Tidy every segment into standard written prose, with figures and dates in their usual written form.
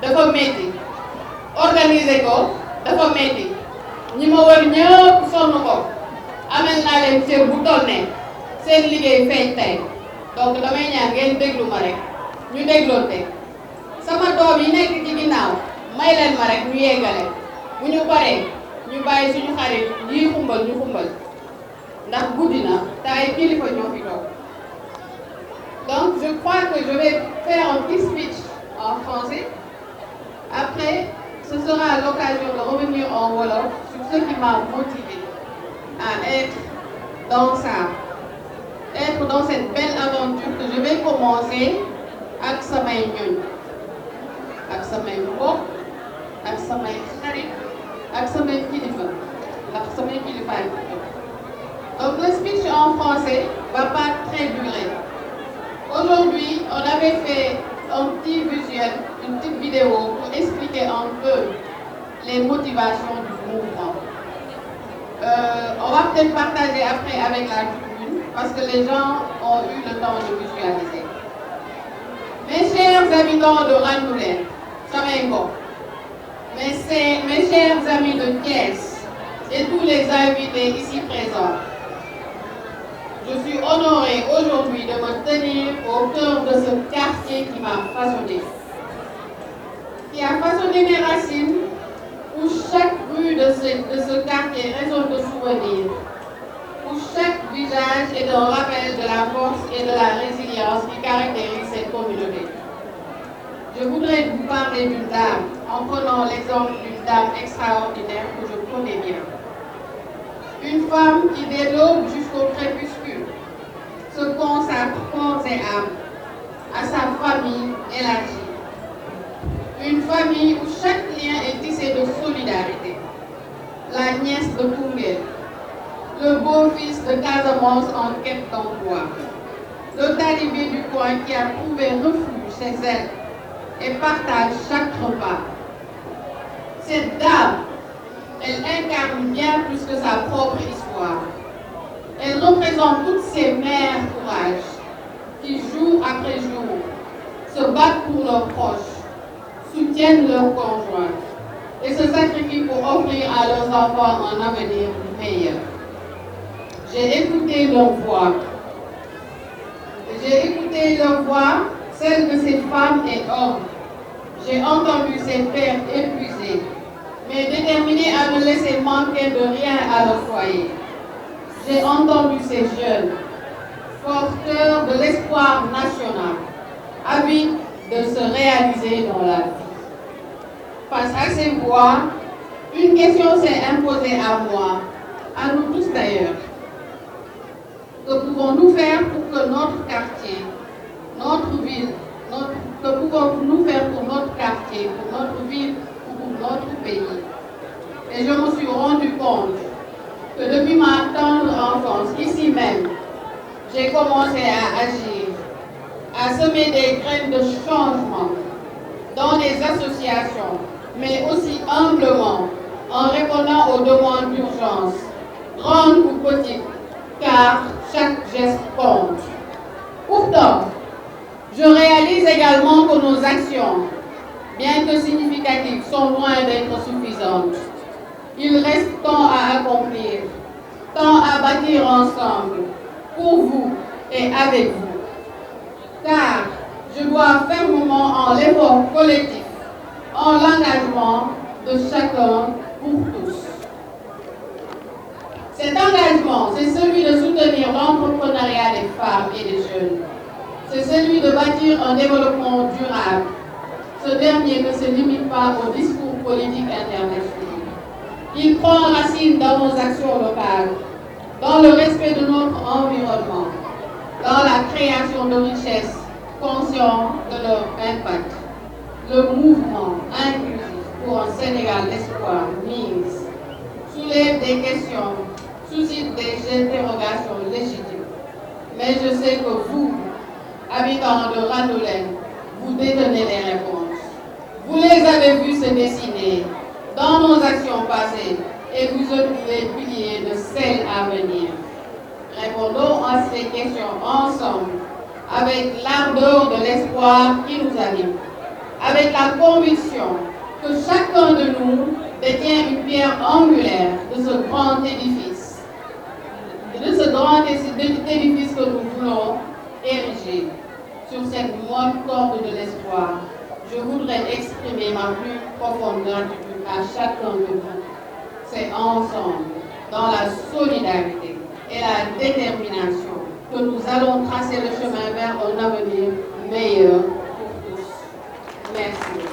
dafa métti organiser ko dafa métti ñi ma wër ñëpp sonn ko amel naa leen cër bu toll ne seen liggéey feeñ tey donc damay ñaan ngeen déglu ma rek ñu dégloonte sama doom yi nekk ci ginnaaw may leen ma rek ñu yeggale bu ñu paree ñu bàyyi suñu xarit yi xumbal ñu xumbal ndax guddi na te ay kilifa ñoo fi toog. Donc je crois que je vais faire un petit speech en français. Après, ce sera l'occasion de revenir en wolof sur ce qui m'a motivé à être dans cette belle aventure que je vais commencer ak samay ñoñ ak samay mbokk ak samay xarit ak samay kilifa ndax samay kilifa. Donc le speech en français va pas très durer. Aujourd'hui, on avait fait un petit visuel, une petite vidéo pour expliquer un peu les motivations du mouvement. On va peut-être partager après avec la tribune parce que les gens ont eu le temps de visualiser. Mes chers habitants de Randoulène, Samengo, mes chers amis de Thiès et tous les invités ici présents, je suis honorée aujourd'hui de me tenir au cœur de ce quartier qui m'a façonné, qui a façonné mes racines, où chaque rue de ce quartier résonne de souvenirs, où chaque visage est un rappel de la force et de la résilience qui caractérise cette communauté. Je voudrais vous parler d'une dame, en prenant l'exemple d'une dame extraordinaire que je connais bien. Une femme qui, dès l'aube jusqu'au crépuscule, se consacre corps et âme à sa famille élargie. Une famille où chaque lien est tissé de solidarité. La nièce de Koungheul, le beau-fils de Casamance en quête d'emploi, le talibé du coin qui a trouvé refuge chez elle et partage chaque repas. Cette dame, elle incarne bien plus que sa propre histoire. Elle représente toutes ces mères courage qui, jour après jour, se battent pour leurs proches, soutiennent leurs conjoints et se sacrifient pour offrir à leurs enfants un avenir meilleur. J'ai écouté leur voix. Celles de ces femmes et hommes. J'ai entendu ces pères épuisés, mais déterminés à ne laisser manquer de rien à leur foyer. J'ai entendu ces jeunes, porteurs de l'espoir national, avides de se réaliser dans la vie. Face à ces voix, une question s'est imposée à moi, à nous tous d'ailleurs. Que pouvons-nous faire pour que notre quartier, notre ville, que pouvons-nous faire pour notre quartier, pour notre ville ou pour notre pays? Et je me suis rendu compte que depuis ma tendre enfance, ici même, j'ai commencé à agir, à semer des graines de changement dans les associations, mais aussi humblement, en répondant aux demandes d'urgence, grandes ou petites, car chaque geste compte. Pourtant, je réalise également que nos actions, bien que significatives, sont loin d'être suffisantes. Il reste tant à accomplir, tant à bâtir ensemble, pour vous et avec vous. Car je crois fermement en l'effort collectif, en l'engagement de chacun pour tous. Cet engagement, c'est celui de soutenir l'entrepreneuriat des femmes et des jeunes. C'est celui de bâtir un développement durable. Ce dernier ne se limite pas aux discours politiques internationaux. Il prend racine dans nos actions locales, dans le respect de notre environnement, dans la création de richesses, conscient de leur impact. Le mouvement inclusif pour un Sénégal d'espoir mise, soulève des questions, suscite des interrogations légitimes. Mais je sais que vous, habitants de Randoulène, vous détenez les réponses. Vous les avez vues se dessiner dans nos actions passées et vous êtes les piliers de celles à venir. Répondons à ces questions ensemble avec l'ardeur de l'espoir qui nous anime, avec la conviction que chacun de nous détient une pierre angulaire de ce grand édifice, que nous voulons ériger sur cette bonne corde de l'espoir. Je voudrais exprimer ma plus profonde gratitude à chacun de vous. C'est ensemble, dans la solidarité et la détermination, que nous allons tracer le chemin vers un avenir meilleur pour tous. Merci.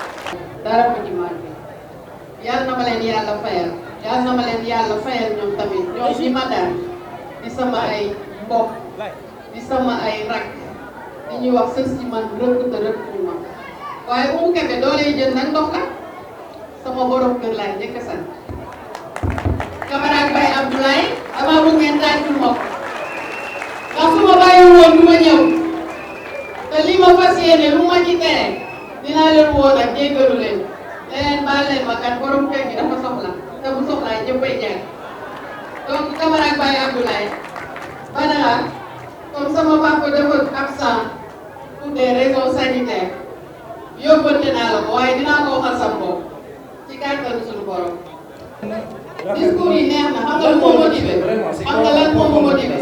dara ko ci manqué yàlla na ma leen yàlla fayal yàlla na ma leen yàlla fayal ñoom tamit ñoom ñi ma daan di sama ay mbokk di sama ay rak di ñuy wax sës ci man rëkk te rëkkul ma waaye Oumou Kébé doo lay jël nag ndox la sama borom kër laay njëkk a sant camarade Baye Abdoulaye dama bëgg ngeen tàccul ma ko ndax su ma bàyyi woon du ma ñëw te li ma fas yéene lu ma ci tere dinaa leen woon ak jéggalu leen leneen baal leen ma kat borom kër gi dafa soxla te bu soxlaa ñëppay jaar donc camarade Baye Abdoulaye Badara comme sama papa dafa absent pour des raisons sanitaires yóbbante naa la ko waaye dinaa ko waxal sa bopp ci kàttanu suñu borom. discours yi neex na xam nga lan moo motivé xam nga lan moo motivé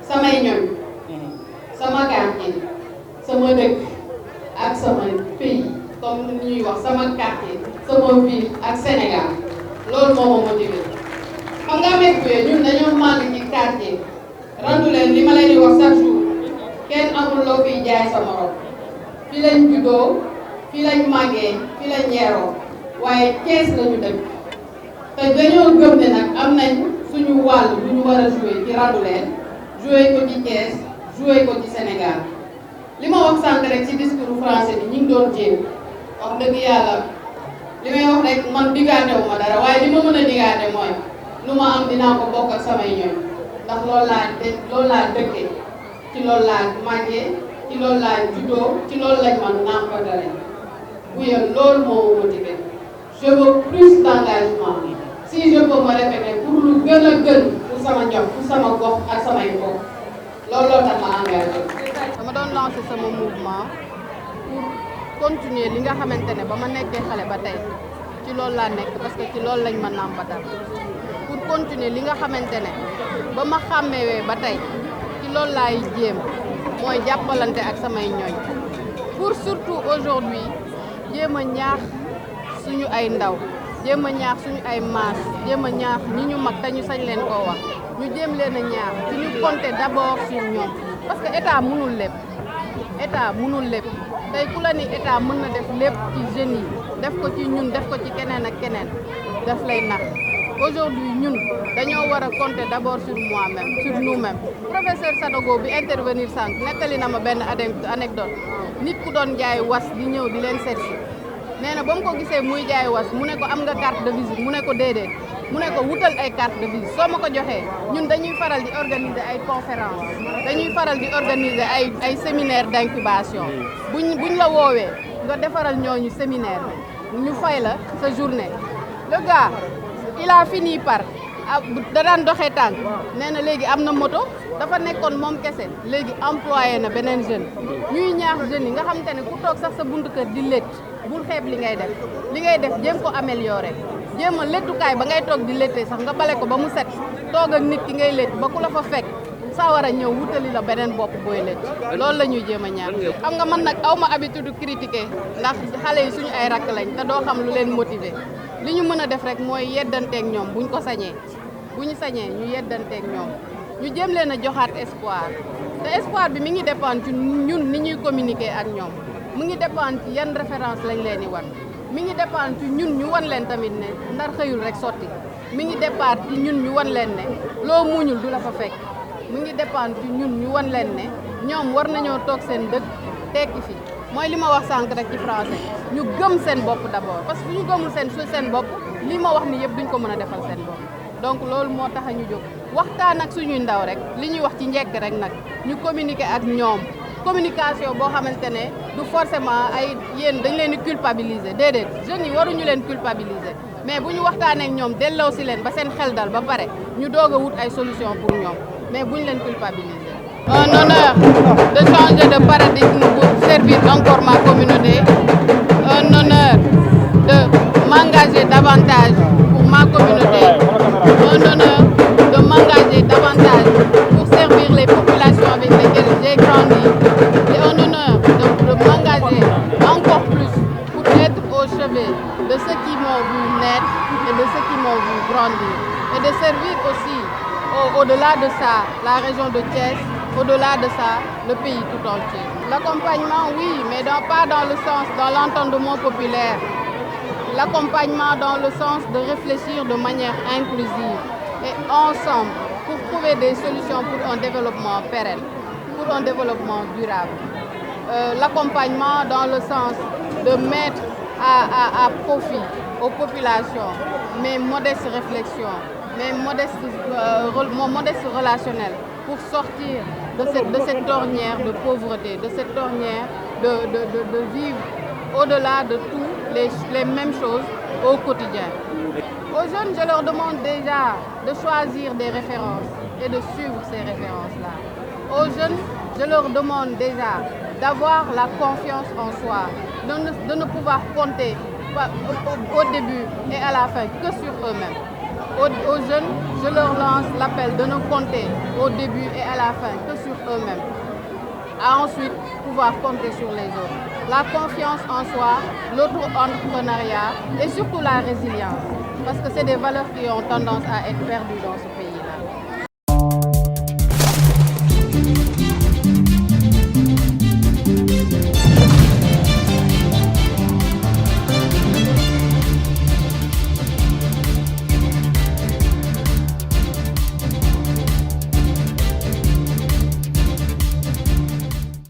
samay ñoñ sama quartier sama dëkk ak sama pays comme ni ñuy wax sama quartier sama ville ak Sénégal loolu moo ma motivé xam nga avec ñun dañoo màgg ci quartier randu leen li ma leen di wax chaque jour kenn amul loo fiy jaay sa morom fii lañ juddoo fii lañ màggee fii lañ yeeroo waaye Thiès lañu dëkk te dañoo gëm ne nag am nañ suñu wàll bu ñu war a jouer ci randu leen jouer ko ci Thiès jouer ko ci Sénégal li ma wax sànq rek ci discours français bi ñu ngi doon jéem wax dëgg yàlla li may wax rek man digaatewu ma dara waaye li ma mën a digaate mooy lu ma am dinaa ko bokk ak samay ñoom ndax loolu laa dëkkee ci loolu laa màggee ci loolu laa juddoo ci loolu lañ man nàmpatale bu yéen loolu moo motivé je veux plus d'engagement si je peux me répéter pour lu gën a gën pour sama ñoom pour sama gox ak samay mbokk looloo tax ma engagé. dama doon lancé sama mouvement pour continuer li nga xamante ne ba ma nekkee xale ba tey ci loolu laa nekk parce que ci loolu lañ ma nàmpatal pour continuer li nga xamante ne ba ma xàmmewee ba tey ci loolu laay jéem mooy jàppalante ak samay ñooñ pour surtout aujourd'hui jéem a ñaax suñu ay ndaw jéem a ñaax suñu ay maas jéem a ñaax ñi ñu mag te ñu sañ leen koo wax ñu jéem leen a ñaax ci ñu compter d'abord sur ñoom parce que état mënul lépp tey ku la ni état mën na def lépp ci jeunes yi def ko ci ñun def ko ci keneen ak keneen daf lay nax aujourd'hui ñun dañoo war a compter d'abord sur moi-même sur nous-mêmes professeur Sanogo bi intervenir sànq nettali na ma benn anecdote nit ku doon jaay was di ñëw di leen seet si nee na ba mu ko gisee muy jaay was mu ne ko am nga carte de visite mu ne ko déedéet mu ne ko wutal ay carte de visite soo ma ko joxee ñun dañuy faral di organiser ay conférence dañuy faral di organiser ay séminaire d'incubation buñ la woowee nga defaral ñooñu séminaire ñu fay la sa journée le gars il a fini par da daan doxee tànk nee na léegi am na moto dafa nekkoon moom kese léegi employé na beneen jeune ñuy ñaax jeunes yi nga xamante ne ku toog sax sa buntu kër di létt bul xeeb li ngay def jéem ko améliorer jéem a léttukaay ba ngay toog di léttee sax nga bale ko ba mu set toog ak nit ki ngay létt ba ku la fa fekk saa war a ñëw wutali la beneen bopp booy létt loolu la ñuy jéem a ñaan xam nga man nag aw ma habitude critiquer ndax xale yi suñu ay rakk lañ te doo xam lu leen motiver li ñu mën a def rek mooy yeddanteeg ñoom bu ñu sañee ñu yeddanteeg ñoom ñu jéem leen a joxaat espoir te espoir bi mi ngi dépendre ci ñun ni ñuy communiquer ak ñoom mu ngi dépendre ci yan référence lañ leen di wan mi ngi dépendre ci ñun ñu wan leen tamit ne ndar xëyul rek sotti mi ngi dépendre ci ñun ñu wan leen ne loo muñul du la fa fekk mi ngi dépendre ci ñun ñu wan leen ne ñoom war nañoo toog seen dëkk tekki fi mooy li ma wax sànq rek ci français ñu gëm seen bopp d'abord parce que bu ñu gëmul seen bopp li ma wax ni yëpp duñ ko mën a defal seen bopp donc loolu moo tax a ñu jóg waxtaan ak suñuy ndaw rek li ñuy wax ci njëkk rek nag ñu communiquer ak ñoom communication boo xamante ne du forcément ay yéen dañ leen di culpabiliser déedéet jeunes yi waruñu leen culpabiliser mais bu ñu waxtaanee ak ñoom delloo si leen ba seen xel dal ba pare ñu doog a wut ay solution pour ñoom mais bu ñu leen culpabiliser. Un honneur de changer de paradigme pour servir encore ma communauté. un honneur de m'engager davantage pour ma communauté, un honneur de m'engager davantage pour servir les populations avec lesquelles j'ai grandi, et un honneur de m'engager encore plus pour être au chevet de ceux qui m'ont vu naître et de ceux qui m'ont vu grandir, et de servir aussi, au-delà de ça, la région de Thiès, au-delà de ça, le pays tout entier. L'accompagnement, oui, mais pas dans le sens, dans l'entendement populaire. L'accompagnement dans le sens de réfléchir de manière inclusive et ensemble pour trouver des solutions pour un développement pérenne, pour un développement durable. L'accompagnement dans le sens de mettre à profit aux populations mes modestes réflexions, mon modeste relationnel pour sortir de cette ornière de pauvreté, de cette ornière de vivre au-delà de tout les mêmes choses au quotidien. Aux jeunes, je leur demande déjà de choisir des références et de suivre ces références-là. Aux jeunes, je leur demande déjà d'avoir la confiance en soi, de ne pouvoir compter au début et à la fin que sur eux-mêmes. Aux jeunes, je leur lance l'appel de ne compter au début et à la fin que sur eux-mêmes. À ensuite pouvoir compter sur les autres. La confiance en soi, l'auto-entrepreneuriat et surtout la résilience. Parce que c'est des valeurs qui ont tendance à être perdues dans ce pays.